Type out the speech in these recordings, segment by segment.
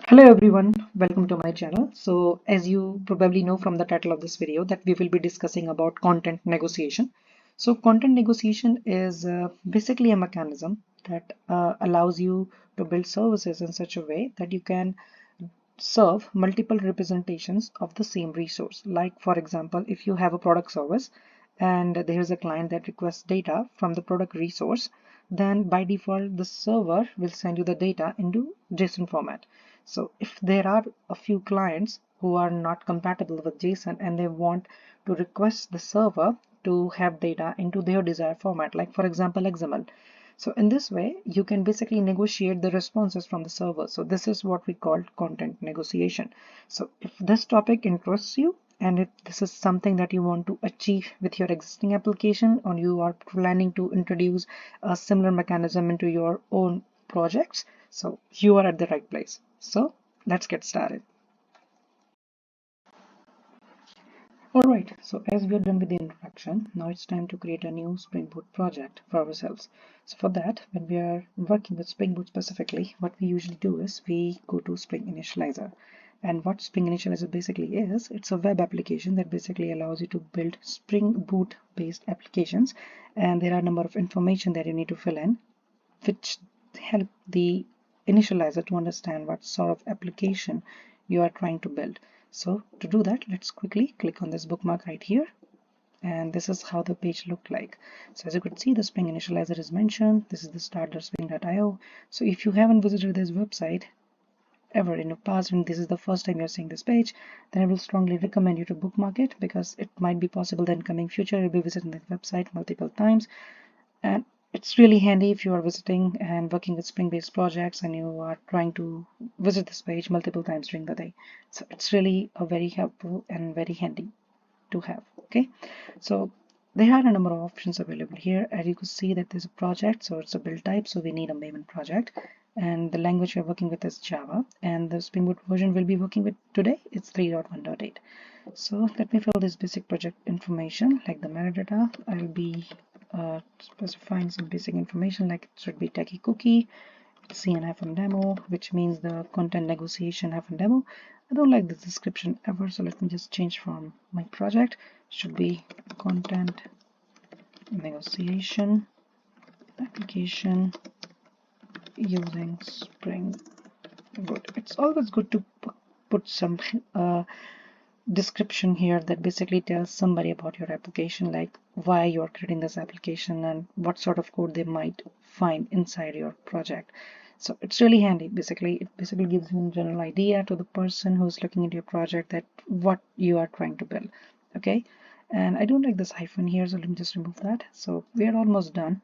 Hello everyone, welcome to my channel. So as you probably know from the title of this video that we will be discussing about content negotiation. So content negotiation is basically a mechanism that allows you to build services in such a way that you can serve multiple representations of the same resource. Like for example, if you have a product service and there is a client that requests data from the product resource, then by default the server will send you the data into JSON format. So if there are a few clients who are not compatible with JSON and they want to request the server to have data into their desired format, like for example XML, so in this way, you can basically negotiate the responses from the server. So this is what we call content negotiation. So if this topic interests you and if this is something that you want to achieve with your existing application or you are planning to introduce a similar mechanism into your own projects, so you are at the right place. So let's get started. Alright, so as we are done with the introduction, now it's time to create a new Spring Boot project for ourselves. So for that, when we are working with Spring Boot specifically, what we usually do is we go to Spring Initializer. And what Spring Initializer basically is, it's a web application that basically allows you to build Spring Boot based applications. And there are a number of information that you need to fill in, which help the initializer to understand what sort of application you are trying to build. So to do that, let's quickly click on this bookmark right here. And this is how the page looked like. So as you could see, the Spring Initializer is mentioned. This is the start.spring.io. So if you haven't visited this website ever in the past and this is the first time you're seeing this page, then I will strongly recommend you to bookmark it because it might be possible that in coming future you'll be visiting the website multiple times. And it's really handy if you are visiting and working with Spring-based projects and you are trying to visit this page multiple times during the day. So it's really a very helpful and very handy to have. Okay, so there are a number of options available here. As you can see that there's a project, so it's a build type, so we need a Maven project, and the language we're working with is Java, and the Spring Boot version we'll be working with today, it's 3.1.8. So let me fill this basic project information like the metadata. I'll be specifying some basic information like it should be techie cookie, cn-demo, which means the content negotiation -demo. I don't like this description ever, so let me just change from my project. It should be content negotiation application using Spring Boot. It's always good to put some description here that basically tells somebody about your application, like why you're creating this application and what sort of code they might find inside your project. So it's really handy. It basically gives you a general idea to the person who's looking at your project that what you are trying to build. Okay, and I don't like this hyphen here, so let me just remove that. So we are almost done.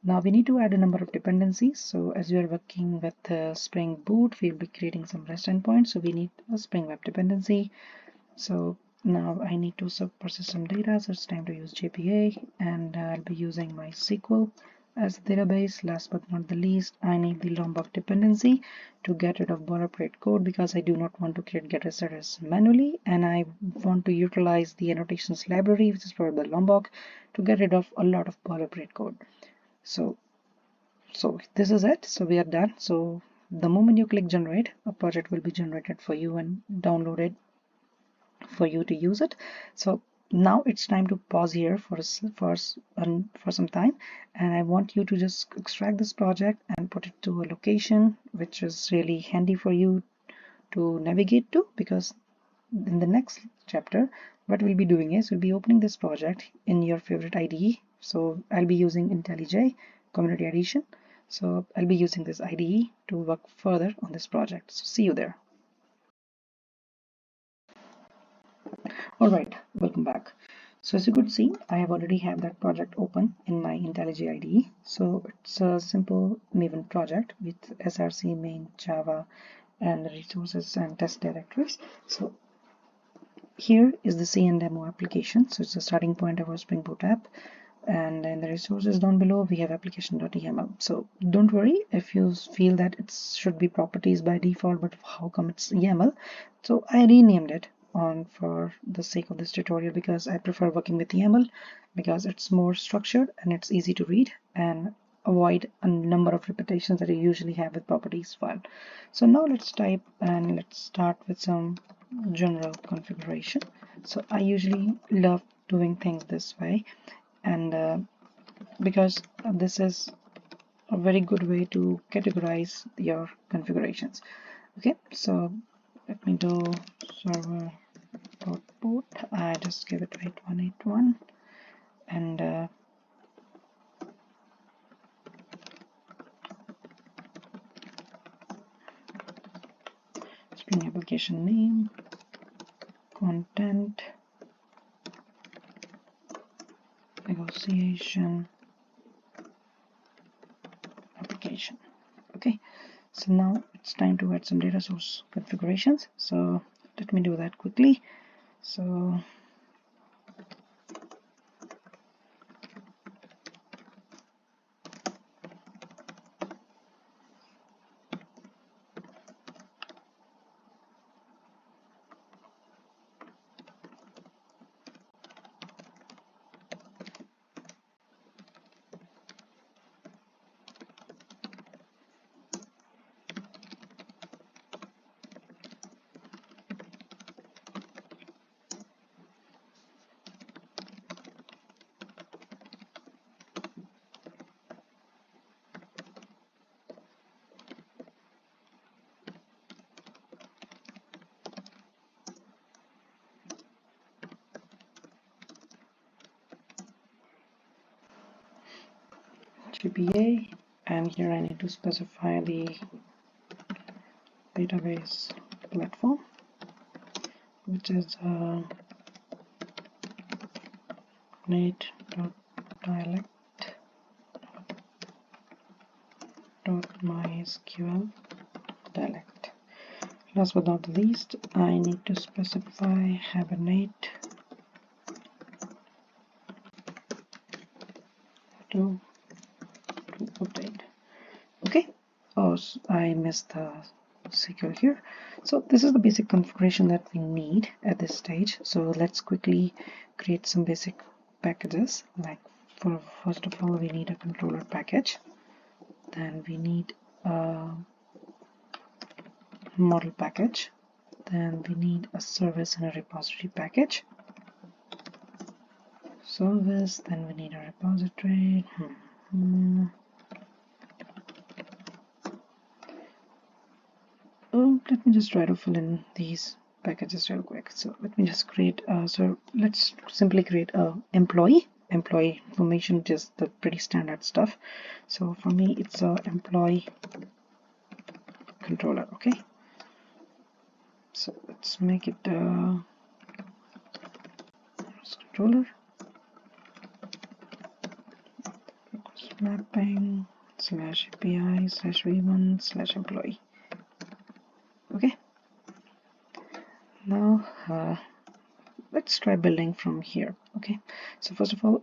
Now we need to add a number of dependencies. So as we are working with Spring Boot, we'll be creating some REST endpoints. So we need a Spring Web dependency. So now I need to process some data, so it's time to use JPA, and I'll be using MySQL as the database. Last but not the least, I need the Lombok dependency to get rid of boilerplate code because I do not want to create getter setters manually, and I want to utilize the annotations library, which is provided by Lombok, to get rid of a lot of boilerplate code. So this is it. So we are done. So the moment you click generate, a project will be generated for you and downloaded for you to use it. So now it's time to pause here for some time, and I want you to just extract this project and put it to a location which is really handy for you to navigate to, because in the next chapter what we'll be doing is we'll be opening this project in your favorite IDE. So I'll be using IntelliJ Community Edition, so I'll be using this IDE to work further on this project. So see you there. Alright, welcome back. So as you could see, I have already have that project open in my IntelliJ IDE. So it's a simple Maven project with src main Java and the resources and test directories. So here is the cn-demo application. So it's the starting point of our Spring Boot app. And in the resources down below, we have application.yml. So don't worry if you feel that it should be properties by default, but how come it's YAML? So I renamed it on for the sake of this tutorial because I prefer working with YAML because it's more structured and it's easy to read, and avoid a number of repetitions that you usually have with properties file. So now let's type and let's start with some general configuration. So I usually love doing things this way, and because this is a very good way to categorize your configurations. Okay, so let me do server port. I just give it 8181 and Spring application name, content, negotiation, application. Okay, so now it's time to add some data source configurations. So let me do that quickly. So GPA, and here I need to specify the database platform, which is net.dialect.mysql dialect. Last but not least, I need to specify Hibernate to update. Okay. Oh, I missed the secure here. So this is the basic configuration that we need at this stage. So let's quickly create some basic packages. Like first of all, we need a controller package. Then we need a model package. Then we need a service and a repository package. Service, then we need a repository. Let me just try to fill in these packages real quick. So let me just create so let's simply create a employee information, just the pretty standard stuff. So for me it's a employee controller. Okay, so let's make it controller mapping /API /v1/employee. Okay, now let's try building from here. Okay, so first of all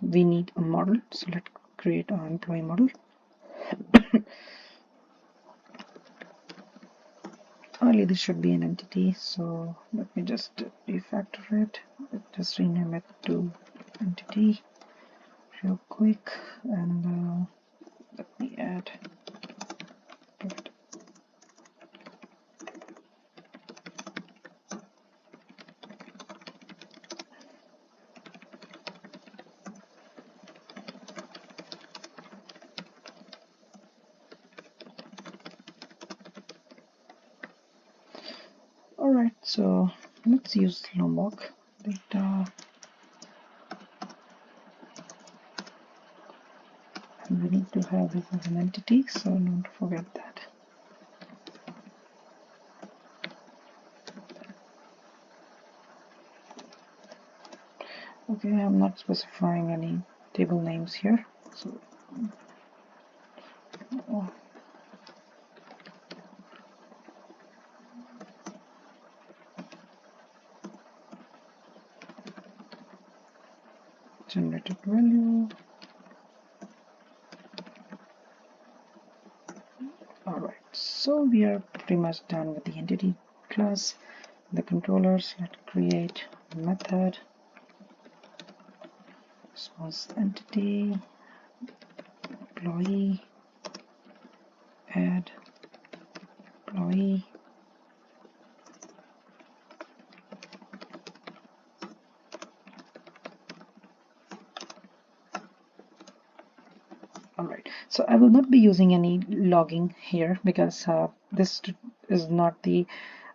we need a model, so let's create an employee model. Only this should be an entity, so let me just refactor it. Just rename it to entity real quick, and let me add it. Alright, so let's use Lombok data, and we need to have this as an entity, so don't forget that. Okay, I'm not specifying any table names here, so generated value. Alright, so we are pretty much done with the entity class, the controllers. Let's create a method, response entity, employee, add employee, Alright, so I will not be using any logging here because this is not the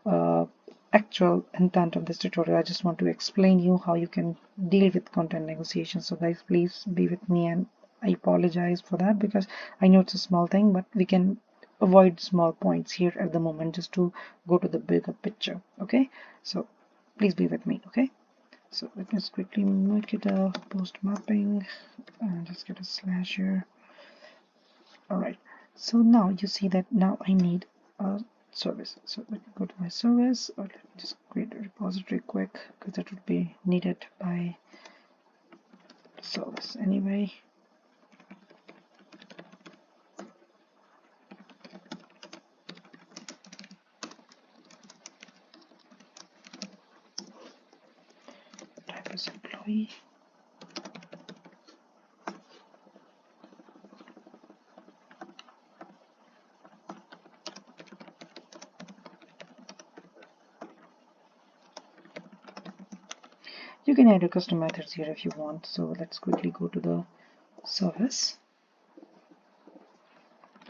uh, actual intent of this tutorial. I just want to explain you how you can deal with content negotiation. So guys, please be with me, and I apologize for that because I know it's a small thing, but we can avoid small points here at the moment just to go to the bigger picture. Okay, so please be with me. Okay, so let me just quickly make it a post mapping and just get a slash here. Alright, so now you see that now I need a service. So let me go to my service, or let me just create a repository quick because that would be needed by service anyway. Type is employee. You can add your custom methods here if you want. So let's quickly go to the service,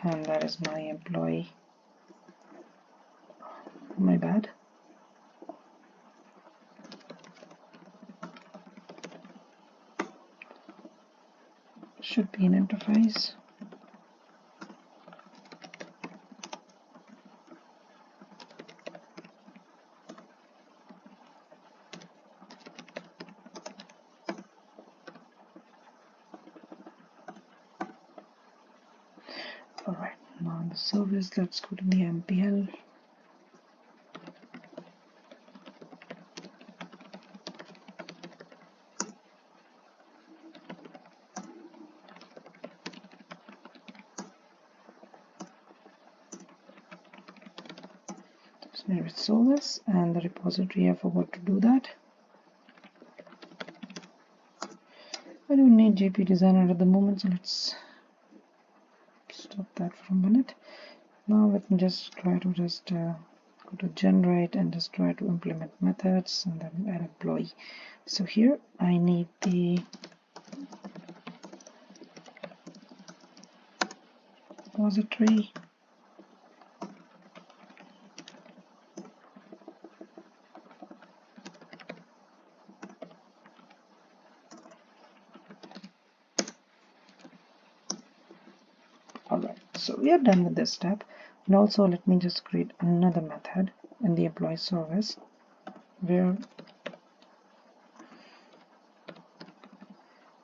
and that is my employee. My bad. Should be an interface. Alright, now in the service, let's go to the MPL. With service and the repository, I forgot to do that. I don't need JP Designer at the moment, so let's stop that for a minute. Now let me just try to go to generate and just try to implement methods and then add employee. So here I need the repository. Alright, so we are done with this step. And also let me just create another method in the employee service where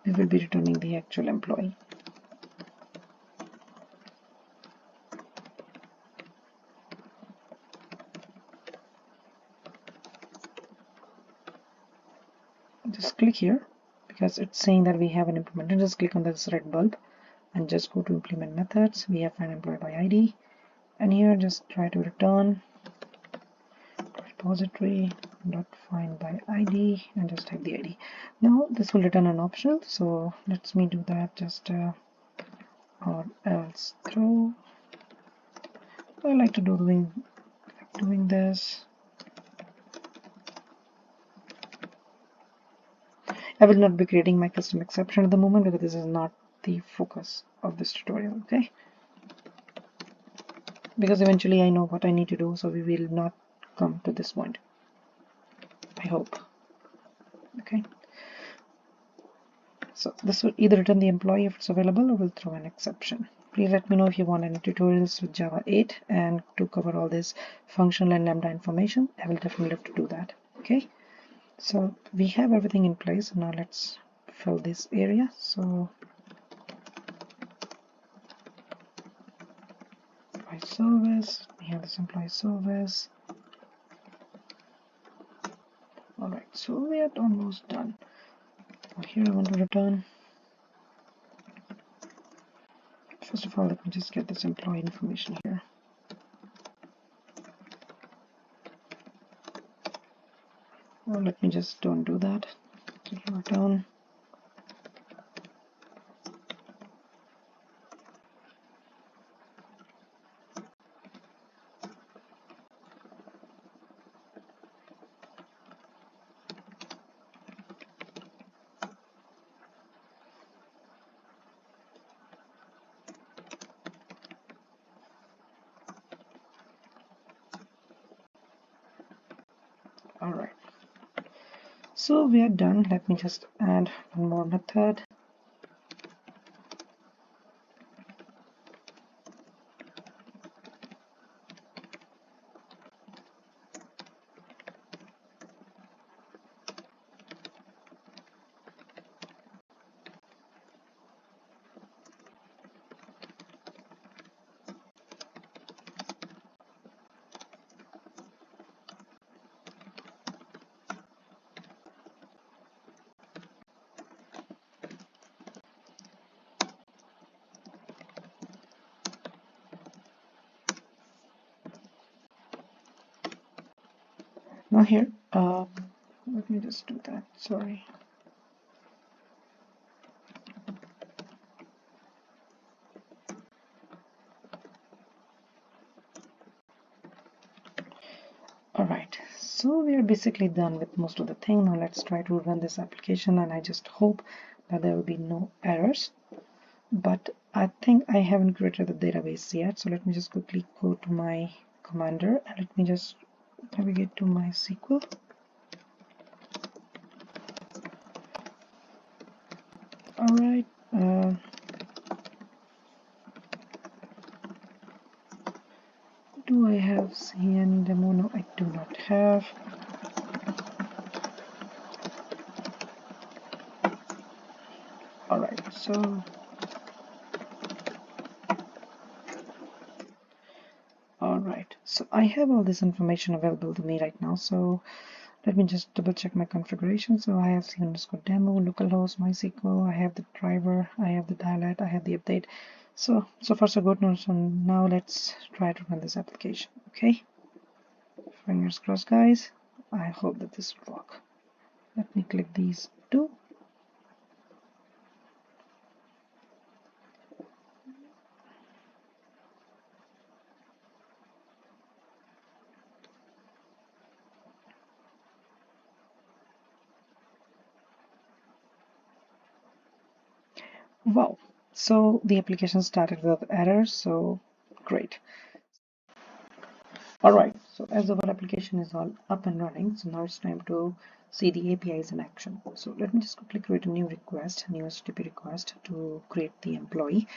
we will be returning the actual employee. Just click here because it's saying that we have an implemented. Just click on this red bulb and just go to implement methods. We have find employee by ID, and here just try to return repository dot find by ID and just type the ID. Now this will return an optional, so let me do that. Just or else throw. I like to doing this. I will not be creating my custom exception at the moment because this is not the focus of this tutorial. Okay, because eventually I know what I need to do, so we will not come to this point, I hope. Okay, so this will either return the employee if it's available or will throw an exception. Please let me know if you want any tutorials with Java 8 and to cover all this functional and lambda information. I will definitely love to do that. Okay, so we have everything in place. Now let's fill this area. So employee service, we have this employee service. Alright, so we are almost done. Here I want to return. First of all, let me just get this employee information here. Or let me just don't do that. Return. All right, so we are done. Let me just add one more method. Now here, let me just do that. Sorry. Alright, so we are basically done with most of the thing. Now let's try to run this application, and I just hope that there will be no errors. But I think I haven't created the database yet, so let me just quickly go to my commander and let me just navigate to MySQL. Alright, do I have CN demo? No, I do not have. Alright, so I have all this information available to me right now, so let me just double check my configuration. So I have c_demo, localhost, MySQL, I have the driver, I have the dialect, I have the update. So far so good. So now let's try to run this application. Okay, fingers crossed, guys. I hope that this will work. Let me click these two. Wow, so the application started with errors, so great. Alright, so as our application is all up and running, so now it's time to see the APIs in action. So let me just quickly create a new request, new HTTP request to create the employee.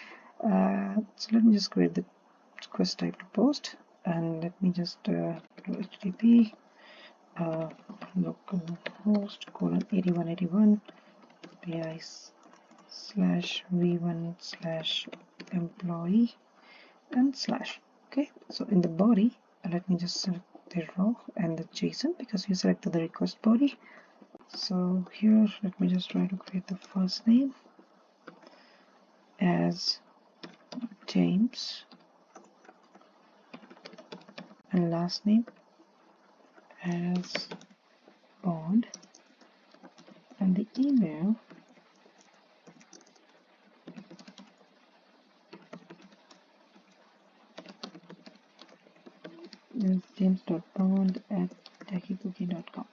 So let me just create the request type to post, and let me just do HTTP localhost :8181 API /v1/employee and slash. Okay, so in the body, let me just select the row and the JSON because we selected the request body. So here, let me just try to create the first name as James and last name as Bond, and the email is james.bond@techicookie.com.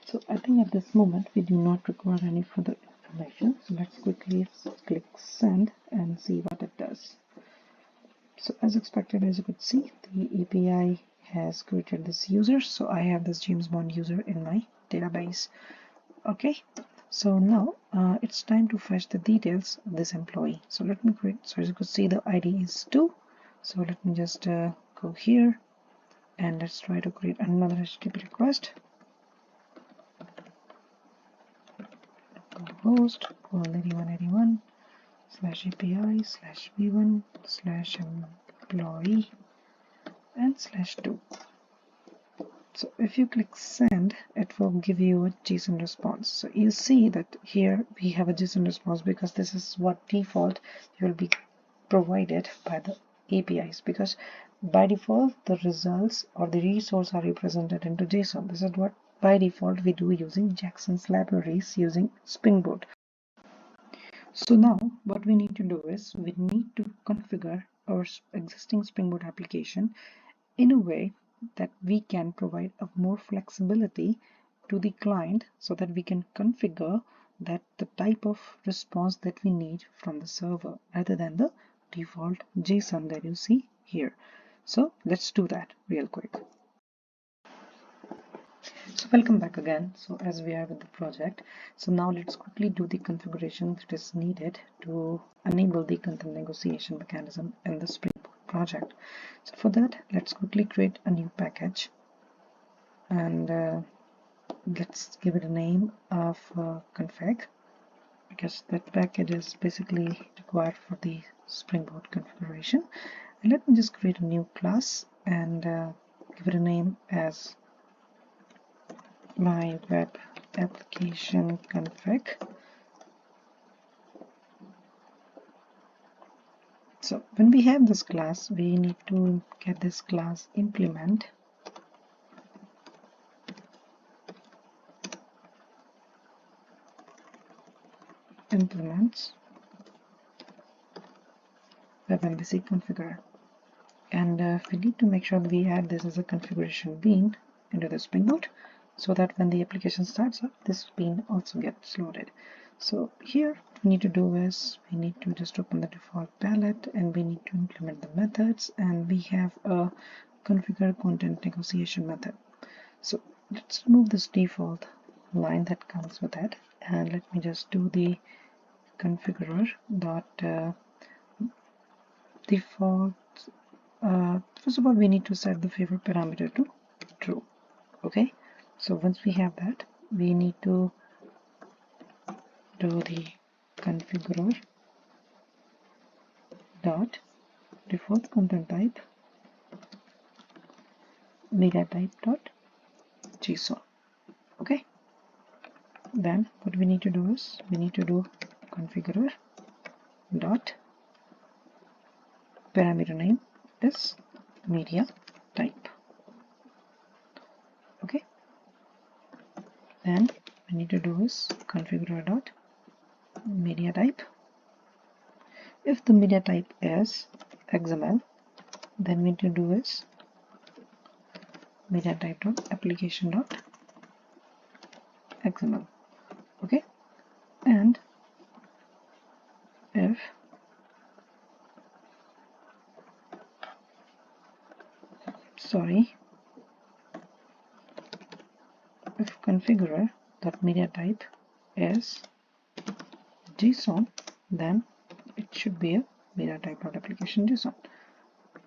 So I think at this moment we do not require any further information. So let's quickly click send and see what it does. So as expected, as you could see, the API has created this user. So I have this James Bond user in my database. Okay, so now it's time to fetch the details of this employee. So let me create, so as you could see, the ID is 2. So let me just go here and let's try to create another HTTP request. Host :8181/API/v1/employee and /2. So if you click send, it will give you a JSON response. So you see that here we have a JSON response because this is what default you will be provided by the APIs, because by default the results or the resource are represented into JSON. This is what by default we do using Jackson's libraries using Spring Boot. So now what we need to do is we need to configure our existing Spring Boot application in a way that we can provide a more flexibility to the client so that we can configure that the type of response that we need from the server rather than the default JSON that you see here. So let's do that real quick. So welcome back again. So as we are with the project, so now let's quickly do the configuration that is needed to enable the content negotiation mechanism in the Spring Boot project. So for that, let's quickly create a new package, and let's give it a name of config, because that package is basically required for the Spring Boot configuration. And let me just create a new class and give it a name as my web application config. So when we have this class, we need to get this class implements WebMVC configure, and we need to make sure that we add this as a configuration bean into the Spring Boot, so that when the application starts up, this bean also gets loaded. So here what we need to do is we need to just open the default palette, and we need to implement the methods, and we have a configure content negotiation method. So let's remove this default line that comes with it, and let me just do the configurer dot default. First of all, we need to set the favorite parameter to true. Okay, so once we have that, we need to do the configurer dot default content type media type dot JSON. Okay, then what we need to do is we need to do configurer dot parameter name is media type. Okay, then we need to do is configurer dot media type. If the media type is XML, then we need to do is media type dot application dot XML. Okay, and if configurer dot media type is JSON, then it should be a media type dot application JSON.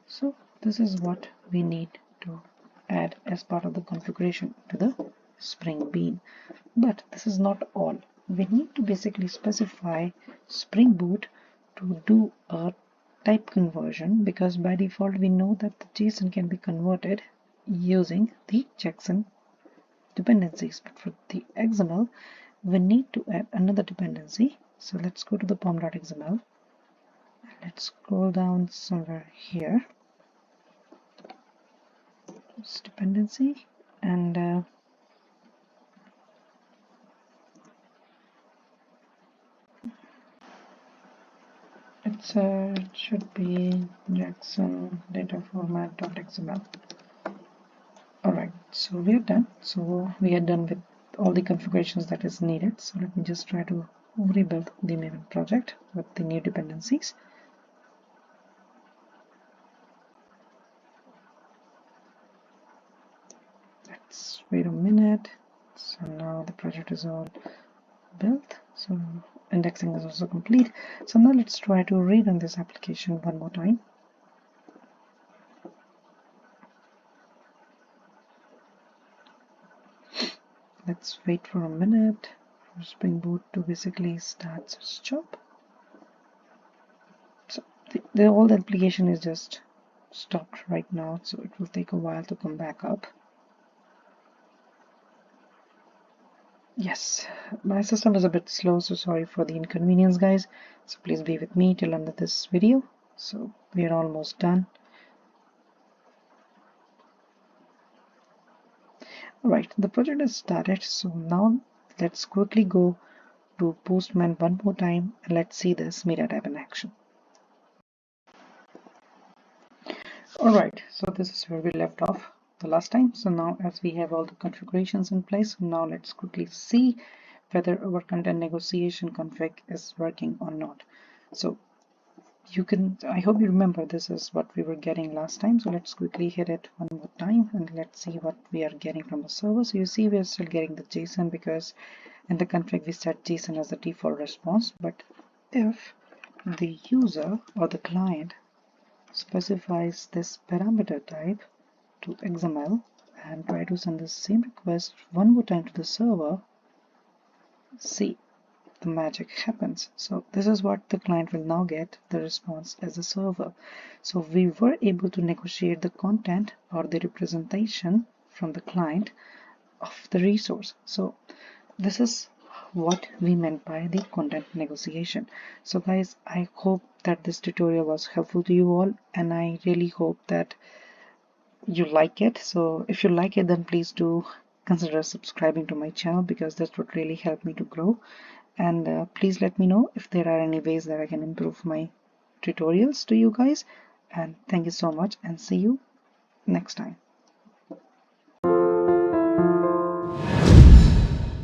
So this is what we need to add as part of the configuration to the Spring Bean. But this is not all. We need to basically specify Spring Boot to do a type conversion, because by default we know that the JSON can be converted using the checksum dependencies, but for the XML we need to add another dependency. So let's go to the pom.xml, let's scroll down somewhere here, this dependency, and it should be Jackson data format.xml. Alright, so we are done. So we are done with all the configurations that is needed. So let me just try to rebuild the Maven project with the new dependencies. Let's wait a minute. So now the project is all built. So indexing is also complete. So now let's try to rerun this application one more time. Let's wait for a minute for Spring Boot to basically start its job. So all the application is just stopped right now, so it will take a while to come back up. Yes, my system is a bit slow, so sorry for the inconvenience, guys. So please be with me till end of this video. So we are almost done. Alright, the project is started. So now let's quickly go to Postman one more time and let's see this media type in action. Alright, so this is where we left off the last time. So now as we have all the configurations in place, now let's quickly see whether our content negotiation config is working or not. So I hope you remember this is what we were getting last time. So let's quickly hit it one more time and let's see what we are getting from the server. So you see we're still getting the JSON because in the config we set JSON as the default response. But if the user or the client specifies this parameter type to XML and try to send the same request one more time to the server, see, the magic happens. So this is what the client will now get the response as a server. So we were able to negotiate the content or the representation from the client of the resource. So this is what we meant by the content negotiation. So guys, I hope that this tutorial was helpful to you all, and I really hope that you like it. So if you like it, then please do consider subscribing to my channel, because that would really help me to grow. And please let me know if there are any ways that I can improve my tutorials to you guys. And thank you so much, and see you next time.